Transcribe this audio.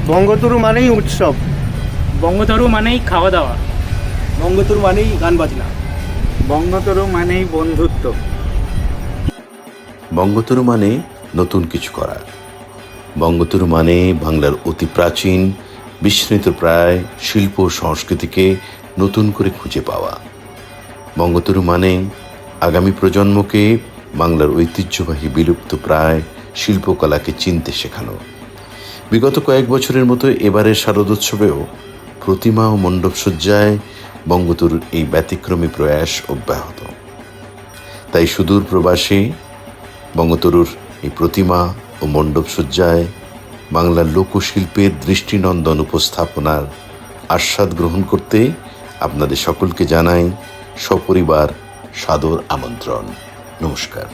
বঙ্গতরু মানেই উৎসব। বঙ্গতরু মানেই খাওয়া দাওয়া। বঙ্গতরু মানেই গান বাজনা। বঙ্গতরু মানেই বন্ধুত্ব। বঙ্গতরু মানে নতুন কিছু করা। বঙ্গতরু মানে বাংলার অতি প্রাচীন বিস্মৃত প্রায় শিল্প সংস্কৃতিকে নতুন করে খুঁজে পাওয়া। বঙ্গতরু মানে আগামী প্রজন্মকে বাংলার ঐতিহ্যবাহী বিলুপ্ত প্রায় শিল্পকলাকে চিনতে শেখানো। বিগত কয়েক বছরের মতো এবারের শারদোৎসবেও প্রতিমা ও মণ্ডপসজ্জায় বঙ্গতরুর এই ব্যতিক্রমী প্রয়াস অব্যাহত। তাই সুদূর প্রবাসে বঙ্গতরুর এই প্রতিমা ও মণ্ডপসজ্জায় বাংলার লোকশিল্পের দৃষ্টিনন্দন উপস্থাপনার আস্বাদ গ্রহণ করতে আপনাদের সকলকে জানাই সপরিবার সাদর আমন্ত্রণ। নমস্কার।